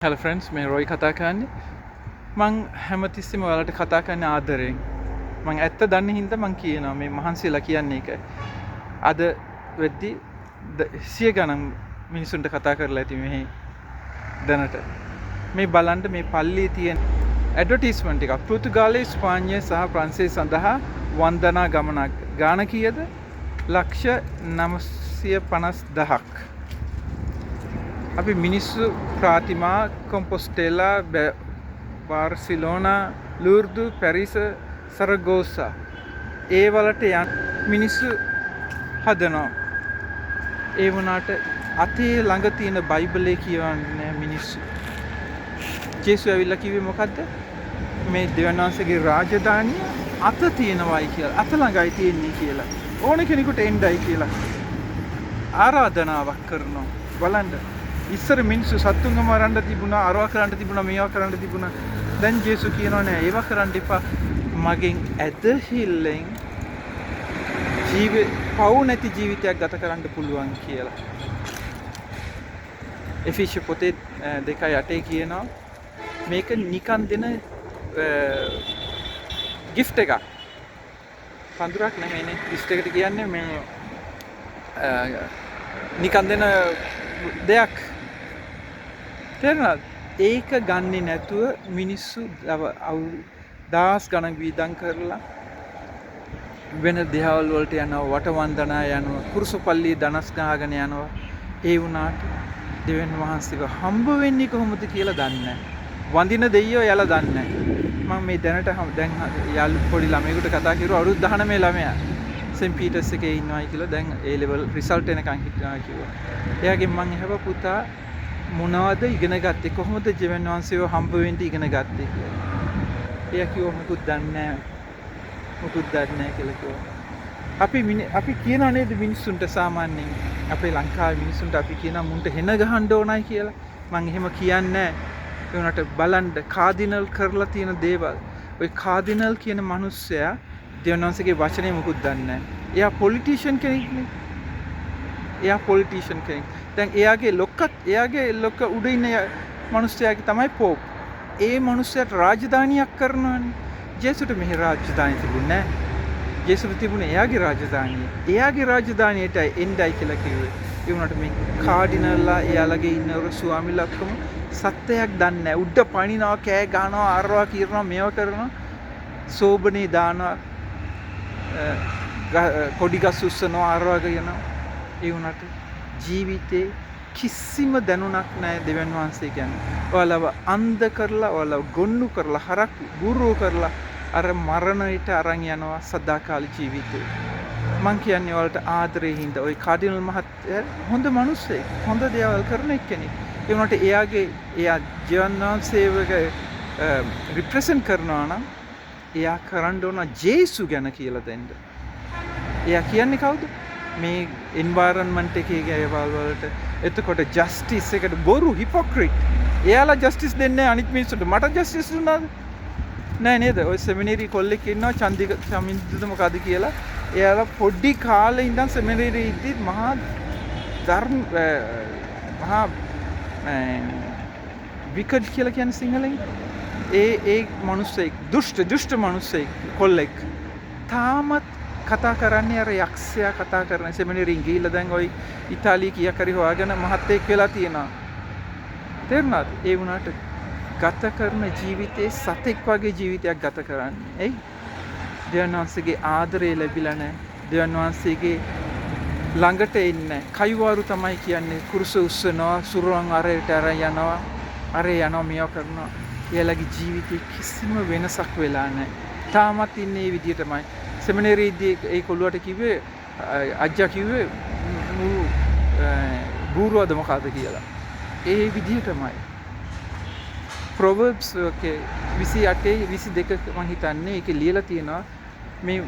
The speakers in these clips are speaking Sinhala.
හැලෝ ෆ්‍රෙන්ඩ්ස් මේ රොයි කතා කරන්නේ. මං හැමතිස්සෙම ඔයාලට කතා කරන්නේ ආදරෙන්. මං ඇත්ත දන්නේ හින්දා මං කියනවා මේ මහන්සියලා කියන්නේ ඒකයි. අද වෙද්දි සිය ගණන් මිනිසුන්ට කතා කරලා ඇති මෙහි දැනට. මේ බලන්න මේ පල්ලියේ තියෙන ඇඩ්වර්ටයිස්මන්ට් එකක්. පෘතුගාලයේ ස්පාඤ්ඤය සහ ප්‍රංශය සඳහා වන්දනා ගමනක්. ගාන කීයද? ලක්ෂ 950,000ක්. අපි මිනිස්සු ප්‍රාතිමා කොම්පොස්ටෙලා බාර්සිලෝනා ලූර්දු පැරිස සරගෝසා ඒ වලට යන මිනිස්සු හදනවා. ඒ වුණාට අතේ ළඟ තියෙන බයිබලේ කියවන්නේ මිනිස්සු. ජේසුස් ඇවිල්ලා කිව්වේ මොකද්ද? මේ දෙවියන් වහන්සේගේ රාජධානිය අත තියෙනවයි කියලා. අත ළඟයි තියෙන්නේ කියලා. ඕන කෙනෙකුට එන්නයි කියලා ආරාධනාවක් කරනවා. බලන්න. ඉස්සර මිනිස්සු සත්තුන්ව මරන්න තිබුණා, අරවා කරන්න තිබුණා, මේවා කරන්න තිබුණා. දැන් ජේසුස් කියනවා නෑ ඒවා කරන්න එපා. මගෙන් ඇදහිල්ලෙන් පව් නැති ජීවිතයක් ගත කරන්න පුළුවන් කියලා. එෆෙසිය පොතේ 2:8 කියනවා මේක නිකන් දෙන gift එකක්. පඳුරක් නෙමෙයිනේ. gift එකට කියන්නේ මේ නිකන් දෙන දෙයක්. තේරුණාද? ඒක ගන්නේ නැතුව මිනිස්සු දහස් ගණන් වීදම් කරලා වෙන දේවල් වලට යනවා, වටවන්දනා යනවා, කුරුසපල්ලි දනස් ගහගෙන යනවා. ඒ වුණාට දෙවියන් වහන්සේව හම්බ වෙන්නේ කොහොමද කියලා දන්නේ නැහැ. වඳින දෙයියෝ යලා දන්නේ නැහැ. මම මේ දැනට දැන් යාළු පොඩි ළමයෙකුට කතා කරුවා අවුරුදු 19 ළමයා. සෙන්ට් පීටර්ස් එකේ ඉන්නවයි කියලා දැන් A level result එනකන් හිටනවා කිව්වා. එයාගෙන් මං අහුවා පුතා මොනවද ඉගෙන ගත්තේ? කොහොමද ජීවන වංශයව හම්බ වෙන්න ඉගෙන ගත්තේ කියලා. එයා කිව්වා මොකුත් දන්නේ නැහැ. මොකුත් දන්නේ නැහැ කියලා කිව්වා. අපි කියනවා නේද මිනිස්සුන්ට සාමාන්‍යයෙන් අපේ ලංකාවේ මිනිස්සුන්ට අපි කියනවා මුන්ට හෙන ගහන්න ඕනයි කියලා. මං එහෙම කියන්නේ නැහැ. ඒ උනට බලන්න කාඩිනල් කරලා තියෙන දේවල්. ওই කාඩිනල් කියන මිනිස්සයා දෙවියන් වහන්සේගේ වචනේ මොකුත් දන්නේ නැහැ. එයා පොලිටිෂියන් කෙනෙක්නේ. එයා පොලිටිෂියන් කෙනෙක්. දැන් එයාගේ ලොක්ක උඩ ඉන්න මිනිස්සයාගේ තමයි පොප්. ඒ මිනිස්සයාට රාජධානියක් කරනවානේ. ජේසුට මෙහි රාජධානිය තිබුණේ නැහැ. ජේසුට තිබුණේ එයාගේ රාජධානිය. එයාගේ රාජධානියටයි එන්නයි කියලා කිව්වේ. ඒ වුණාට මේ කාඩිනල්ලා එයාලගේ ඉන්න ස්වාමිලා ඔක්කොම සත්‍යයක් දන්නේ නැහැ. උඩ පණිනවා, කෑ ගහනවා, අරවා කියනවා, මේවා කරනවා. සෝබනේ දානවා. කොඩි ගස් උස්සනවා, අරවා කියනවා. ඒ වුණාට ජීවිතේ කිසිම දැනුණක් නැහැ දෙවියන් වහන්සේ කියන්නේ. ඔයාලව අන්ධ කරලා, ඔයාලව ගොන්නු කරලා, හරක් ගුරු කරලා අර මරණයට අරන් යනවා සදාකාල ජීවිතේ. මං කියන්නේ ඔයාලට ආදරේ හින්දා ওই කාඩිනල් මහත්තයා හොඳ මිනිස්සෙක්, හොඳ දේවල් කරන එක්කෙනෙක්. ඒ වුණාට එයා ජීවන වහන්සේවක රිප්‍රසන්ට් කරනවා නම් එයා කරන්න ඕන ජේසු ගැන කියලා දෙන්න. එයා කියන්නේ කවුද? මේ එන්වයරන්මන්ට් එකේ ගෑවල් වලට එතකොට ජස්ටිස් එකට බොරු හිපොක්‍රිට්. එයාලා ජස්ටිස් දෙන්නේ අනිත් මිනිස්සුන්ට. මට ජස්ටිස් දුන්නාද? නෑ නේද? ඔය සෙමිනරි කොල්ලෙක් ඉන්නවා චමින්දුද මොකද කියලා. එයාලා පොඩි කාලේ ඉඳන් සෙමිනරි ඉද්දි මහා විකට් කියලා කියන්නේ සිංහලෙන්. ඒ මිනිස්සෙක් දුෂ්ට මිනිස්සෙක් කොල්ලෙක්. තාමත් කතා කරන්නේ අර යක්ෂයා කතා කරන සෙමිනරින් ගිහිල්ලා දැන් ওই ඉතාලිය කීයක් හරි හොයාගෙන මහත්තයෙක් වෙලා තියෙනවා. තේරුණාද? ඒ වුණාට ගත කරන ජීවිතේ සතෙක් වගේ ජීවිතයක් ගත කරන්නේ. එයි දෙවියන් වහන්සේගේ ආදරය ලැබිලා නැහැ. දෙවියන් වහන්සේගේ ළඟට එන්නේ. කයිවාරු තමයි කියන්නේ කුරුස උස්සනවා, සුරුවන් අරයට අර යනවා, මේවා කරනවා. එයාලගේ ජීවිතේ කිසිම වෙනසක් වෙලා නැහැ. තාමත් ඉන්නේ මේ විදිහටමයි. සෙමිනරියේදී ඒ කොල්ලුවට කිව්වේ අජ්ජා කිව්වේ බූරුවද මොකද්ද කියලා. ඒ විදිහටමයි. Proverbs එකේ 28 22 මම හිතන්නේ ඒකේ ලියලා තියෙනවා මේ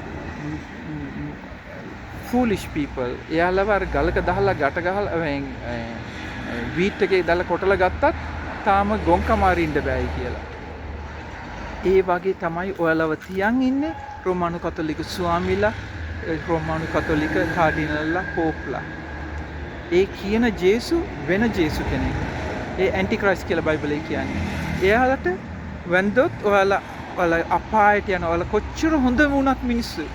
foolish people එයාලව අර ගලක දහලා ගැට ගහලා වීට් එකේ දාලා කොටලා ගත්තත් තාම ගොංකම අරින්න බෑයි කියලා. ඒ වගේ තමයි ඔයාලව තියන් ඉන්නේ රෝමානු කතෝලික ස්වාමීලා, රෝමානු කතෝලික කාඩිනල්ලා, පෝප්ලා. ඒ කියන ජේසු වෙන ජේසු කෙනෙක්. ඒ ඇන්ටික්‍රයිස්ට් කියලා බයිබලයේ කියන්නේ. එයාලට වැන්දොත් ඔයාලා අපායට යන ඔයාලා කොච්චර හොඳ වුණත් මිනිස්සු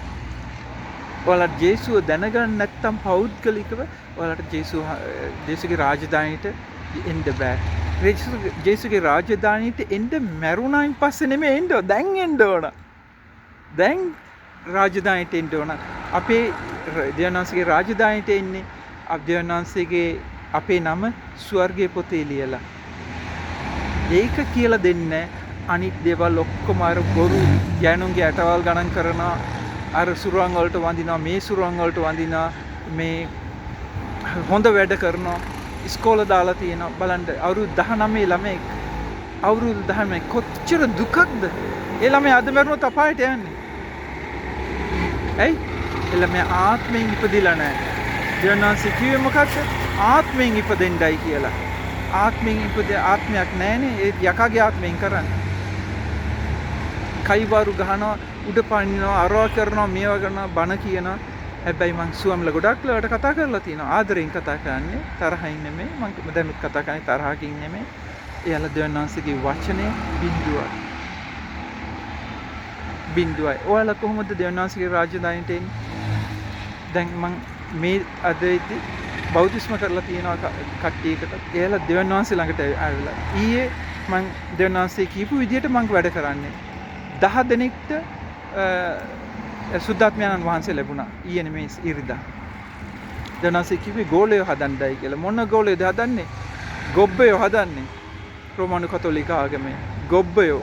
ඔයාලා ජේසුව දැනගන්න නැත්නම් පෞද්ගලිකව ඔයාලට ජේසුගේ රාජධානියට එන්න බෑ. ජේසුගේ රාජධානියට එන්න මැරුණායින් පස්සේ නෙමෙයි එන්න දැන් එන්න ඕන. දැන් රාජධානියට එන්න ඕන. අපේ දෙවියන්වහන්සේගේ රාජධානියට එන්නේ දෙවියන්වහන්සේගේ අපේ නම ස්වර්ගයේ පොතේ ලියලා. ඒක කියලා දෙන්නේ අනිත් දේවල් ඔක්කොම අර බොරු යනුන්ගේ ඇටවල් ගණන් කරනවා, අර සුරුවන් වලට වඳිනවා, මේ සුරුවන් වලට වඳිනවා, මේ හොඳ වැඩ කරනවා, ඉස්කෝල දාලා තියෙනවා. බලන්න අවුරුදු 19 ළමෙක්, අවුරුදු 19 කොච්චර දුකක්ද. ඒ ළමයා අද මරුණොත් අපායට යන්නේ. ඇයි? ඒ ළමයා ආත්මයෙන් ඉපදිලා නැහැ. දෙවියන්වහන්සේ කිව්වේ මොකක්ද? ආත්මයෙන් ඉපදෙන්නයි කියලා. ආත්මයක් නැහැනේ. ඒ යකාගේ ආත්මයෙන් කරන්නේ. කයිවාරු ගහනවා, උඩ පනිනවා, අරවා කරනවා, මේවා කරනවා, බන කියනවා. හැබැයි මං සුවම්ල ගොඩක් වෙලාවට කතා කරලා තියෙනවා. ආදරෙන් කතා කරන්නේ, තරහින් නෙමෙයි. මං දැනුත් කතා කරන්නේ තරහකින් නෙමෙයි. එයාලා දෙවියන්වහන්සේගේ වචනේ බිඳුවයි. ඔයාලා කොහොමද දෙවියන්වහන්සේගේ රාජධානියට එන්නේ? දැන් මං මේ අදෙදි බෞද්ධිස්ම කරලා තියෙනවා කට්ටියකට. එයාලා දෙවියන්වහන්සේ ළඟට ආවිලා. ඊයේ මං දෙවියන්වහන්සේ කියපු විදිහට මං වැඩ කරන්නේ. 10 දෙනෙක්ට සුද්ධාත්මයන්න් වහන්සේ ලැබුණා. ඊයේ නෙමෙයි ඉරිදා. දෙවියන්වහන්සේ කිව්වේ ගෝලය හදන්නයි කියලා. මොන ගෝලයද හදන්නේ? ගොබ්බයෝ හදන්නේ. රෝමානු කතෝලික ආගමේ ගොබ්බයෝ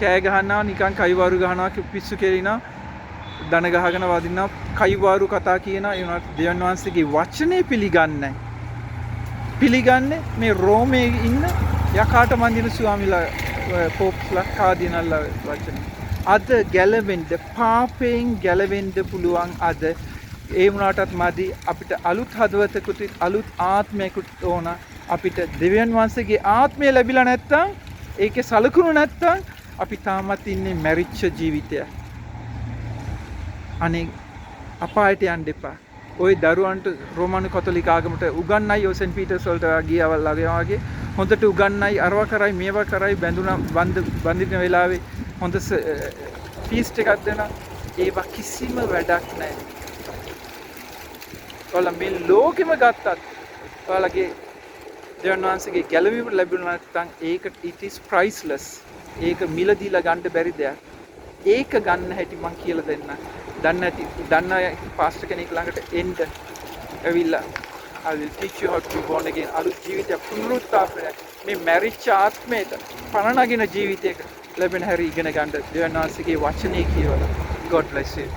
කෑ ගහනවා, නිකන් කයිවාරු ගහනවා, පිස්සු කෙලිනවා, දන ගහගෙන වදිනවා, කයිවාරු කතා කියනවා. ඒ වුණාට දෙවියන්වහන්සේගේ වචනේ පිළිගන්නේ මේ රෝමේ ඉන්න යකාට මන්දින ස්වාමීලා පොප්ස්ලා කාදිනල්ලා වචනේ. අද ගැලවෙන්න, පාපයෙන් ගැලවෙන්න පුළුවන්. අද ඒ වුණාටත් මදි. අපිට අලුත් හදවතකුත් අලුත් ආත්මයකුත් ඕන. අපිට දෙවියන් වහන්සේගේ ආත්මය ලැබිලා නැත්තම්, ඒකේ සලකුණු නැත්තම් අපි තාමත් ඉන්නේ මැරිච්ච ජීවිතයක්. අනේ අපායට යන්න එපා. ওই දරුවන්ට රෝමානු කතෝලික ආගමට උගන්වයි, ඔය සෙන්ට් පීටර්ස් වලට ගියවල් වගේ හොඳට උගන්වයි, අරවා කරයි, මේවා කරයි, බැඳුනා බඳින වෙලාවේ හොඳ ෆීස්ට් එකක් දෙනවා. ඒවා කිසිම වැඩක් නැහැ. ඔයාලා මේ ලෝකෙම ගත්තත් ඔයාලගේ දෙවියන් වහන්සේගේ ගැලවීම ලැබුණා නැත්නම් ඒක it is priceless. ඒක මිලදීලා ගන්න බැරි දෙයක්. ඒක ගන්න හැටි මං කියලා දෙන්න. දන්න පාස්ටර් කෙනෙක් ළඟට එන්න ඇවිල්ලා I will teach you how to be born again. අලුත් ජීවිතයක් පුනරුත්ථාපනය. මේ මැරිච්ච ආත්මයට පණ නගින ජීවිතයක ලැබෙන හැටි ඉගෙන ගන්න දෙවියන් වහන්සේගේ වචනේ කියවලා. God bless you.